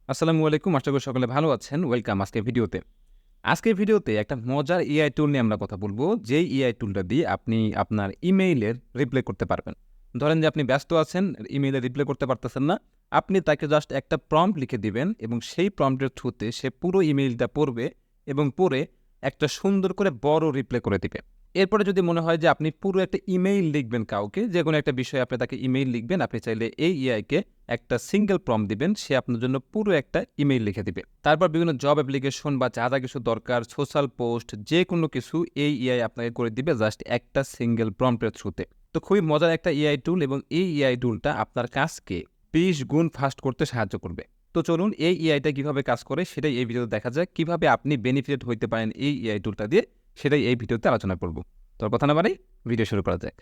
আসসালামু আলাইকুম। আশা করি সকলে ভালো আছেন। ওয়েলকাম আজকের ভিডিওতে। আজকের ভিডিওতে একটা মজার এআই টুল নিয়ে আমরা কথা বলব। যেই এআই টুলটা দিয়ে আপনি আপনার ইমেইলের রিপ্লাই করতে পারবেন। ধরেন যে আপনি ব্যস্ত আছেন, ইমেইলে রিপ্লাই করতে পারতেছেন না। আপনি তাকে জাস্ট একটা প্রম্পট লিখে দিবেন এবং সেই প্রম্পটের থ্রুতে সে পুরো ইমেইলটা পড়বে এবং পড়ে একটা সুন্দর করে বড় রিপ্লাই করে দিবে। এরপরে যদি মনে হয় যে আপনি পুরো একটা ইমেইল লিখবেন কাউকে, যেকোনো একটা বিষয়ে আপনি তাকে ইমেইল লিখবেন, আপনি চাইলে এই এআইকে একটা সিঙ্গেল প্রম্পট দিবেন, সে আপনার জন্য পুরো একটা ইমেইল লিখে দিবে। তারপর বিভিন্ন জব অ্যাপ্লিকেশন বা যা কিছু দরকার, সোশ্যাল পোস্ট যেকোনো কিছু এই এআই আপনাকে করে দিবে জাস্ট একটা সিঙ্গেল প্রম্পটের থ্রুতে। তো খুবই মজার একটা এআই টুল এবং এই এআই টুলটা আপনার কাজকে 20 গুণ ফাস্ট করতে সাহায্য করবে। তো চলুন এই এআইটা কিভাবে কাজ করে সেটাই এই ভিডিওতে দেখা যাক। কিভাবে আপনি বেনিফিটেড হইতে পারেন এই এআই টুলটা দিয়ে সেটাই এই ভিডিওতে আলোচনা করব। তো কথা না বাড়াই ভিডিও শুরু করা যাক।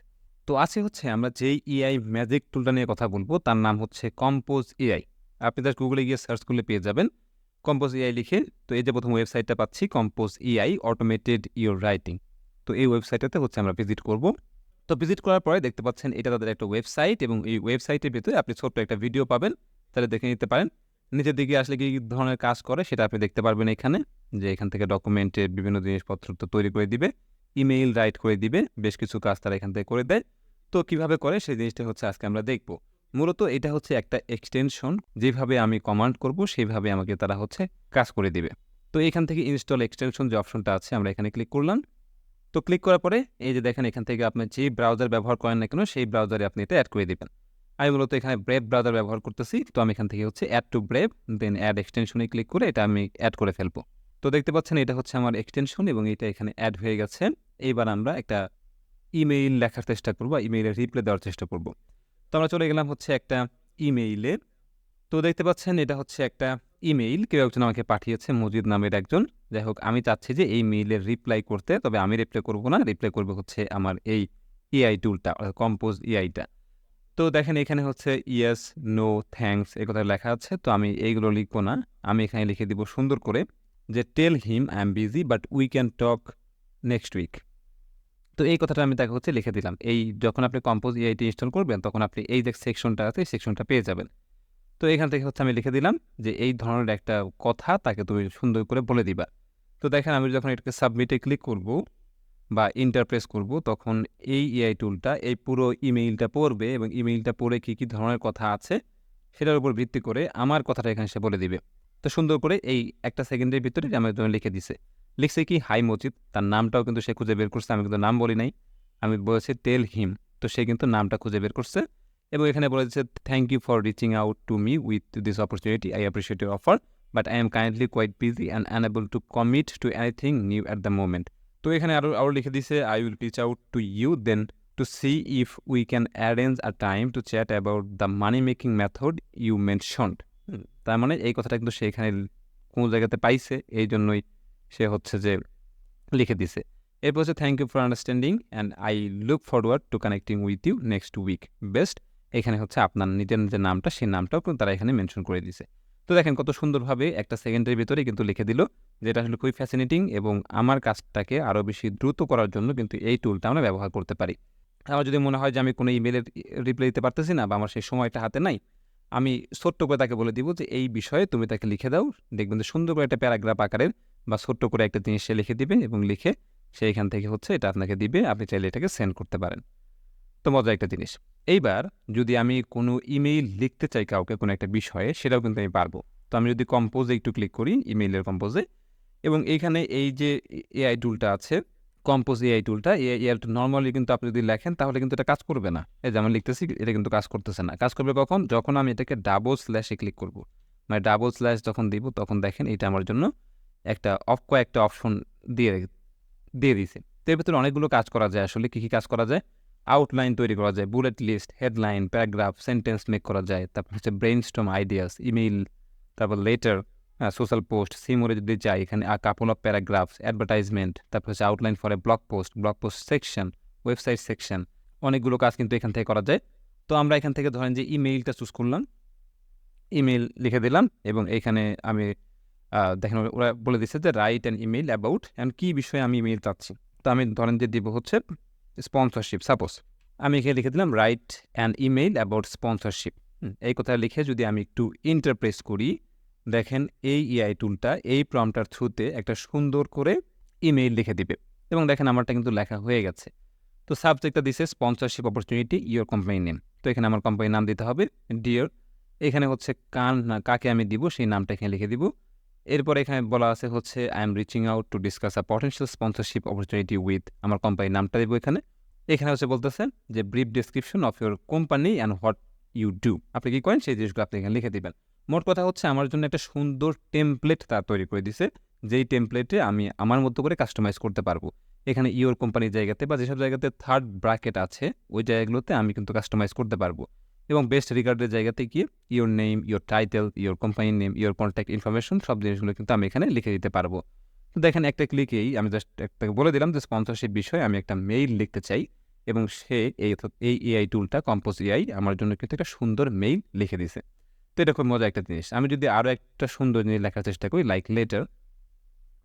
তো আছে হচ্ছে আমরা যেই এআই ম্যাজিক টুলটা নিয়ে কথা বলবো তার নাম হচ্ছে কম্পোজ এআই। আপনি জাস্ট গুগলে গিয়ে সার্চ করলে পেয়ে যাবেন কম্পোজ এআই লিখে। তো এই যে প্রথম ওয়েবসাইটটা পাচ্ছি compose AI automated your writing. তো এই ওয়েবসাইটটাতে হচ্ছে আমরা ভিজিট করব। তো ভিজিট করার পরে দেখতে পাচ্ছেন এটা তাদের একটা ওয়েবসাইট এবং এই ওয়েবসাইটের ভিতরে আপনি ছোট্ট একটা ভিডিও পাবেন, তাহলে দেখে নিতে পারেন। নিচের দিকে আসলে কি ধরনের কাজ করে সেটা আপনি দেখতে পারবেন এখানে, যে এখান থেকে ডকুমেন্টের বিভিন্ন জিনিসপত্র তো তৈরি করে দিবে, ইমেইল রাইট করে দিবে, বেশ কিছু কাজ তারা এখান থেকে করে দেয়। তো কিভাবে করে সেই জিনিসটা হচ্ছে আজকে আমরা দেখব। মূলত এটা হচ্ছে একটা এক্সটেনশন, যেভাবে আমি কমান্ড করব সেইভাবে আমাকে তারা হচ্ছে কাজ করে দিবে। তো এখান থেকে ইনস্টল এক্সটেনশন যে অপশনটা আছে আমরা এখানে ক্লিক করলাম। তো ক্লিক করার পরে এই যে দেখেন এখান থেকে আপনি যে ব্রাউজার ব্যবহার করেন না কেন সেই ব্রাউজারে আপনি এটা অ্যাড করে দিবেন। আমি মূলত এখানে ব্রেভ ব্রাউজার ব্যবহার করতেছি, তো আমি এখান থেকে হচ্ছে add to Brave, then add এক্সটেনশনে ক্লিক করে এটা আমি অ্যাড করে ফেলবো। তো দেখতে পাচ্ছেন এটা হচ্ছে আমার এক্সটেনশন এবং এটা এখানে অ্যাড হয়ে গেছে। এইবার আমরা একটা ইমেইল লেখার চেষ্টা করব, ইমেইলের রিপ্লাই দেওয়ার চেষ্টা করব। তো আমরা চলে গেলাম হচ্ছে একটা ইমেইলে। তো দেখতে পাচ্ছেন এটা হচ্ছে একটা ইমেইল, কেউ একজন আমাকে পাঠিয়েছে, মজিদ নামের একজন। যাই হোক, আমি চাচ্ছি যে এই মেইলের রিপ্লাই করতে, তবে আমি রিপ্লাই করব না, রিপ্লাই করবে হচ্ছে আমার এই এআই টুলটা, কম্পোজ এআইটা। তো দেখেন এখানে হচ্ছে ইয়েস, নো, থ্যাঙ্কস এই কথা লেখা আছে। তো আমি এইগুলো লিখবো না, আমি এখানে লিখে দিব সুন্দর করে যে tell him I am busy but we can talk next week. তো এই কথাটা আমি তাকে হচ্ছে লিখে দিলাম। এই যখন আপনি কম্পোজ এআইটি ইনস্টল করবেন তখন আপনি এই যে সেকশনটা আছে এই সেকশনটা পেয়ে যাবেন। তো এখান থেকে হচ্ছে আমি লিখে দিলাম যে এই ধরনের একটা কথা তাকে তুমি সুন্দর করে বলে দিবা। তো দেখেন আমি যখন এটাকে সাবমিটে ক্লিক করব বা ইন্টারপ্রেস করব তখন এই এআই টুলটা এই পুরো ইমেইলটা পড়বে এবং ইমেইলটা পড়ে কী ধরনের কথা আছে সেটার উপর ভিত্তি করে আমার কথাটা এখানে সে বলে দিবে। তো সুন্দর করে এই একটা সেকেন্ডের ভিতরে আমার জন্য লিখে দিছে। লিখছে কি হাই মজিদ, তার নামটাও কিন্তু সে খুঁজে বের করছে, আমি কিন্তু নাম বলি নাই, আমি বলেছি টেল হিম। তো সে কিন্তু নামটা খুঁজে বের করছে এবং এখানে বলে দিচ্ছে thank you for reaching out to me with this opportunity, I appreciate your offer but I am kindly quite busy and unable to commit to anything new at the moment. তো এখানে আরও লিখে দিছে I will reach out to you then to see if we can arrange a time to chat about the money making method you mentioned. তার মানে এই কথাটা কিন্তু সে এখানে কোনো জায়গাতে পাইছে, এই জন্যই সে হচ্ছে যে লিখে দিছে। এরপর হচ্ছে thank you for understanding and I look forward to connecting with you next week best. এখানে হচ্ছে আপনার নিজের যে নামটা সেই নামটাও কিন্তু তারা এখানে মেনশন করে দিছে। তো দেখেন কত সুন্দরভাবে একটা সেকেন্ডের ভিতরে কিন্তু লিখে দিল, যেটা আসলে খুবই ফ্যাসিনেটিং এবং আমার কাজটাকে আরও বেশি দ্রুত করার জন্য কিন্তু এই টুলটা আমরা ব্যবহার করতে পারি। আমার যদি মনে হয় যে আমি কোনো ইমেলের রিপ্লাই দিতে পারতেছি না বা আমার সেই সময়টা হাতে নাই, আমি ছোট্ট করে তাকে বলে দিব যে এই বিষয়ে তুমি তাকে লিখে দাও, দেখবেন যে সুন্দর করে একটা প্যারাগ্রাফ আকারের বা ছোট্ট করে একটা জিনিস সে লিখে দিবে এবং লিখে সে এখান থেকে হচ্ছে এটা আপনাকে দিবে, আপনি চাইলে এটাকে সেন্ড করতে পারেন। তো মজার একটা জিনিস। এইবার যদি আমি কোনো ইমেইল লিখতে চাই কাউকে কোনো একটা বিষয়ে, সেটাও কিন্তু আমি পারবো। তো আমি যদি কম্পোজে একটু ক্লিক করি, ইমেইলের কম্পোজে, এবং এইখানে এই যে এআই টুলটা আছে কম্পোজ এআই টুলটা, এআই নর্মালি কিন্তু আপনি যদি লেখেন তাহলে কিন্তু এটা কাজ করবে না। এই যে আমি লিখতেছি এটা কিন্তু কাজ করতেছে না। কাজ করবে কখন? যখন আমি এটাকে ডাবল স্ল্যাশে ক্লিক করব, মানে ডাবল স্ল্যাশ যখন দিব তখন দেখেন এটা আমার জন্য একটা কয়েকটা অপশন দিয়ে দিয়ে দিছে। তো এর ভিতরে অনেকগুলো কাজ করা যায়। আসলে কী কাজ করা যায়? আউটলাইন তৈরি করা যায়, bullet list, headline, paragraph, sentence make করা যায়, তারপর হচ্ছে ব্রেইনস্টর্ম আইডিয়াস, ইমেইল, তারপর লেটার, সোশ্যাল পোস্ট, সিমোরে যদি যাই এখানে কাপল অফ প্যারাগ্রাফস, অ্যাডভার্টাইজমেন্ট, তারপর হচ্ছে outline for a blog post section, website section, অনেকগুলো কাজ কিন্তু এখান থেকে করা যায়। তো আমরা এখান থেকে ধরেন যে ইমেইলটা চুজ করলাম, ইমেইল লিখে দিলাম এবং এইখানে আমি দেখেন ওরা বলে দিচ্ছে যে write an email about, and কী বিষয়ে আমি ইমেইল চাচ্ছি। তো আমি ধরেন যে দিব হচ্ছে স্পন্সরশিপ, সাপোজ আমি এখানে লিখে দিলাম right an email about sponsorship. এই কথা লিখে যদি আমি একটু ইন্টারপ্রেস করি দেখেন এই এআই টুলটা এই প্রম্পটার থ্রুতে একটা সুন্দর করে ইমেইল লিখে দিবে এবং দেখেন আমারটা কিন্তু লেখা হয়ে গেছে। তো সাবজেক্টটা দিছে sponsorship opportunity your company name. তো এখানে আমার কোম্পানির নাম দিতে হবে ডিয়ার। এখানে হচ্ছে কাকে আমি দিব সেই নামটা এখানে লিখে দিব। এরপর এখানে বলা আছে হচ্ছে I am reaching out to discuss a potential sponsorship opportunity with, আমার কোম্পানির নামটা দেবো এখানে। এখানে হচ্ছে বলতেছেন যে brief description of your company and what you do, আপনি কি করেন সেই জিনিসগুলো আপনি এখানে লিখে দিবেন। মোট কথা হচ্ছে আমার জন্য একটা সুন্দর টেমপ্লেট তার তৈরি করে দিছে, যেই টেমপ্লেটে আমি আমার মতো করে কাস্টমাইজ করতে পারবো। এখানে ইওর কোম্পানির জায়গাতে বা যেসব জায়গাতে থার্ড ব্র্যাকেট আছে ওই জায়গাগুলোতে আমি কিন্তু কাস্টমাইজ করতে পারবো এবং বেস্ট রিগার্ডের জায়গাতে গিয়ে your name, your title, your কোম্পানির নেম, ইওর কন্ট্যাক্ট ইনফরমেশন সব জিনিসগুলো কিন্তু আমি এখানে লিখে দিতে পারবো। তো দেখেন একটা ক্লিকেই আমি জাস্ট একটা বলে দিলাম যে স্পন্সরশিপ বিষয়ে আমি একটা মেইল লিখতে চাই এবং সে এই এআই টুলটা কম্পোজ এআই আমার জন্য কিন্তু একটা সুন্দর মেইল লিখে দিছে। তো এটা খুব মজা একটা জিনিস। আমি যদি আরও একটা সুন্দর জিনিস লেখার চেষ্টা করি লাইক লেটার,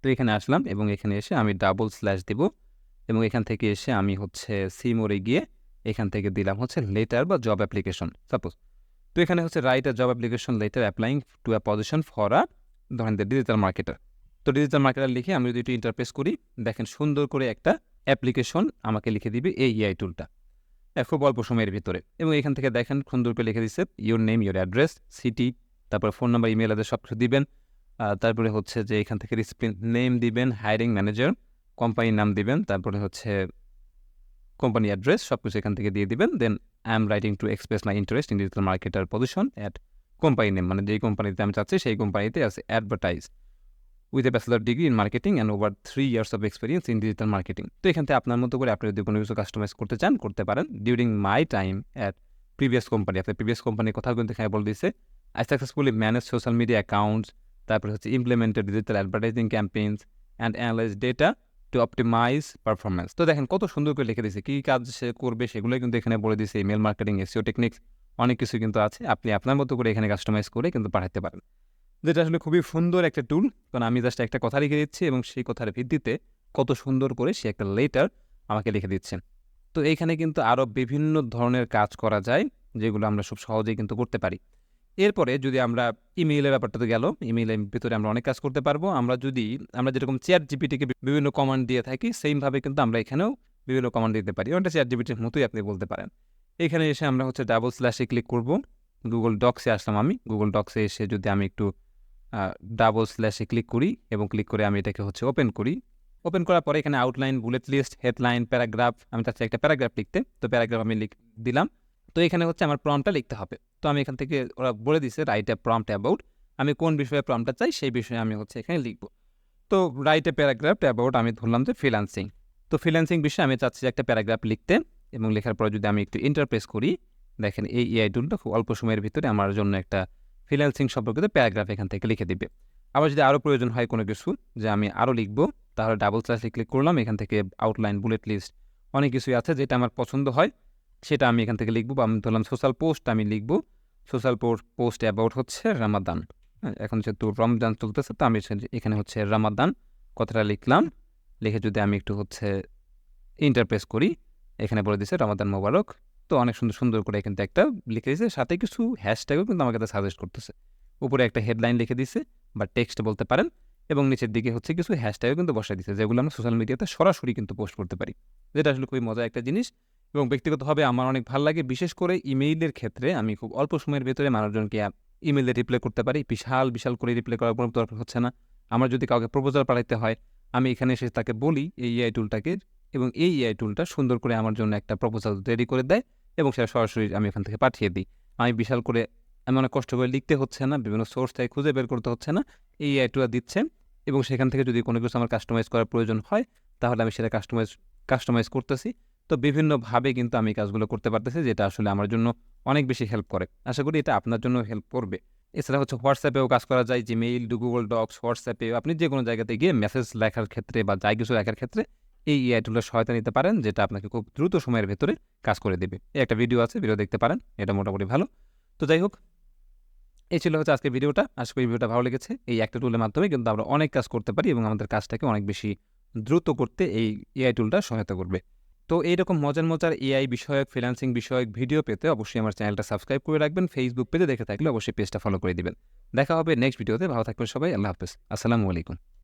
তো এখানে আসলাম এবং এখানে এসে আমি ডাবল স্ল্যাশ দিব এবং এখান থেকে এসে আমি হচ্ছে সিমোরে গিয়ে এখান থেকে দিলাম হচ্ছে লেটার বা জব অ্যাপ্লিকেশন সাপোজ। তো এখানে হচ্ছে write a job application letter applying to a position for a ধরেন ডিজিটাল মার্কেটার। তো ডিজিটাল মার্কেটার লিখে আমি যদি একটু ইন্টারপ্রেস করি দেখেন সুন্দর করে একটা অ্যাপ্লিকেশন আমাকে লিখে দিবে এই এআই টুলটা খুব অল্প সময়ের ভিতরে। এবং এখান থেকে দেখেন সুন্দর করে লিখে দিচ্ছে your name, your address, city, তারপরে ফোন নাম্বার, ইমেল অ্যাড্রেস সব কিছু দিবেন। তারপরে হচ্ছে যে এখান থেকে রিসিপিয়েন্ট নেম দিবেন, হায়ারিং ম্যানেজার, কোম্পানির নাম দিবেন, তারপরে হচ্ছে কোম্পানি অ্যাড্রেস সব কিছু এখান থেকে দিয়ে দিবেন। Then I am writing to express my interest in digital marketer position at company name, মানে যেই কোম্পানিতে আমি চাচ্ছি সেই কোম্পানিতে আছে advertise with a bachelor degree in marketing and over 3 years of experience in digital marketing. তো এখান থেকে আপনার মতো করে আপনি যদি কোনো কিছু কাস্টমাইজ করতে চান করতে পারেন। During my time at previous company, আপনার প্রিভিয়াস কোম্পানির কথা কিন্তু এখানে বলে দিচ্ছে I successfully manage social media accounts, তারপরে হচ্ছে implemented digital advertising campaigns and analyze data to optimize performance. তো দেখেন কত সুন্দর করে লিখে দিয়েছে কী কাজ সে করবে সেগুলো কিন্তু এখানে বলে দিয়েছে। ইমেল মার্কেটিং, এসইও টেকনিক্স, অনেক কিছু কিন্তু আছে, আপনি আপনার মতো করে এখানে কাস্টমাইজ করে কিন্তু পাঠাতে পারেন, যেটা আসলে খুবই সুন্দর একটা টুল। কারণ আমি জাস্ট একটা কথা লিখে দিচ্ছি এবং সেই কথার ভিত্তিতে কত সুন্দর করে সে একটা লেটার আমাকে লিখে দিচ্ছেন। তো এইখানে কিন্তু আরও বিভিন্ন ধরনের কাজ করা যায় যেগুলো আমরা খুব সহজেই কিন্তু করতে পারি। এরপরে যদি আমরা ইমেইলের ব্যাপারটা তো গেল, ইমেইলের ভিতরে আমরা অনেক কাজ করতে পারবো। আমরা যেরকম চ্যাট জিপিটিকে বিভিন্ন কমান্ড দিয়ে থাকি সেইমভাবে কিন্তু আমরা এখানেও বিভিন্ন কমান্ড দিতে পারি, ওটা চ্যাট জিপিটির মতোই আপনি বলতে পারেন। এখানে এসে আমরা হচ্ছে ডাবল স্ল্যাশে ক্লিক করব, গুগল ডক্সে আসলাম আমি। গুগল ডক্সে এসে যদি আমি একটু ডাবল স্ল্যাশে ক্লিক করি এবং ক্লিক করে আমি এটাকে হচ্ছে ওপেন করি। ওপেন করার পরে এখানে outline, bullet list, headline, paragraph, আমি চাচ্ছি একটা প্যারাগ্রাফ লিখতে, তো প্যারাগ্রাফ আমি দিলাম। তো এখানে হচ্ছে আমার প্রম্পটটা লিখতে হবে। তো আমি এখান থেকে ওরা বলে দিছে রাইট এ প্রম্পট অ্যাবাউট, আমি কোন বিষয়ে প্রম্পটটা চাই সেই বিষয়ে আমি হচ্ছে এখানে লিখব। তো রাইট এ প্যারাগ্রাফ অ্যাবাউট আমি ধরলাম যে ফ্রিল্যান্সিং। তো ফ্রিল্যান্সিং বিষয়ে আমি চাচ্ছি একটা প্যারাগ্রাফ লিখতে এবং লেখার পরে যদি আমি একটু ইন্টারপ্রেস করি দেখেন এই এআই টুলটা খুব অল্প সময়ের ভিতরে আমার জন্য একটা ফ্রিল্যান্সিং সম্পর্কিত প্যারাগ্রাফ এখান থেকে লিখে দিবে। আবার যদি আরও প্রয়োজন হয় কোনো কিছু যে আমি আরও লিখবো তাহলে ডাবল স্ল্যাশে ক্লিক করলাম, এখান থেকে আউটলাইন, বুলেট লিস্ট অনেক কিছুই আছে যেটা আমার পছন্দ হয় সেটা আমি এখান থেকে লিখবো। আমি ধরলাম সোশ্যাল পোস্ট আমি লিখবো, সোশ্যাল পোস্ট অ্যাবাউট হচ্ছে রামাদান। এখন যেহেতু রমজান চলতেছে তো আমি এখানে হচ্ছে রামাদান কথাটা লিখলাম। লিখে যদি আমি একটু হচ্ছে ইন্টারপ্রেস করি এখানে বলে দিচ্ছে রমাদান মোবারক। তো অনেক সুন্দর সুন্দর করে কিন্তু একটা লিখে দিয়েছে, সাথে কিছু হ্যাশট্যাগও কিন্তু আমাকে সাজেস্ট করতেছে। উপরে একটা হেডলাইন লিখে দিচ্ছে বা টেক্সট বলতে পারেন এবং নিচের দিকে হচ্ছে কিছু হ্যাশট্যাগও কিন্তু বসাই দিচ্ছে যেগুলো আমরা সোশ্যাল মিডিয়াতে সরাসরি কিন্তু পোস্ট করতে পারি, যেটা আসলে খুবই মজার একটা জিনিস এবং ব্যক্তিগতভাবে আমার অনেক ভালো লাগে। বিশেষ করে ইমেইলের ক্ষেত্রে আমি খুব অল্প সময়ের ভেতরে মানুষজনকে ইমেইলে রিপ্লাই করতে পারি। বিশাল বিশাল করে রিপ্লাই করার কোনো দরকার হচ্ছে না। আমার যদি কাউকে প্রপোজাল পাঠাইতে হয় আমি এখানে এসে তাকে বলি এই এআই টুলটাকে এবং এই এআই টুলটা সুন্দর করে আমার জন্য একটা প্রপোজাল রেডি করে দেয় এবং সেটা সরাসরি আমি এখান থেকে পাঠিয়ে দিই। আমি বিশাল করে আমি অনেক কষ্ট করে লিখতে হচ্ছে না, বিভিন্ন সোর্স থেকে খুঁজে বের করতে হচ্ছে না, এই এআই টুলটা দিচ্ছে এবং সেখান থেকে যদি কোনো কিছু আমার কাস্টমাইজ করার প্রয়োজন হয় তাহলে আমি সেটা কাস্টমাইজ করতেছি। তো বিভিন্নভাবে কিন্তু আমি কাজগুলো করতে পারতেছি যেটা আসলে আমার জন্য অনেক বেশি হেল্প করে। আশা করি এটা আপনার জন্য হেল্প করবে। এছাড়া হচ্ছে হোয়াটসঅ্যাপেও কাজ করা যায়, জিমেইল, গুগল ডক্স, হোয়াটসঅ্যাপে আপনি যে কোনো জায়গাতে গিয়ে মেসেজ লেখার ক্ষেত্রে বা যাই কিছু লেখার ক্ষেত্রে এই এআই টুলের সহায়তা নিতে পারেন যেটা আপনাকে খুব দ্রুত সময়ের ভেতরে কাজ করে দেবে। এই একটা ভিডিও আছে, ভিডিও দেখতে পারেন, এটা মোটামুটি ভালো। তো যাই হোক, এই ছিল হচ্ছে আজকের ভিডিওটা। আশা করি ভিডিওটা ভালো লেগেছে। এই একটা টুলের মাধ্যমে কিন্তু আমরা অনেক কাজ করতে পারি এবং আমাদের কাজটাকে অনেক বেশি দ্রুত করতে এই এআই টুলটা সহায়তা করবে। তো এইরকম মজার এআই বিষয়ক, ফ্রিল্যান্সিং বিষয়ক ভিডিও পেতে অবশ্যই আমার চ্যানেলটা সাবস্ক্রাইব করে রাখবেন। ফেসবুক পেজে দেখে থাকলে অবশ্যই পেজটা ফলো করে দিবেন। দেখা হবে নেক্সট ভিডিওতে। ভালো থাকবেন সবাই। আল্লাহ হাফেজ। আসসালামু আলাইকুম।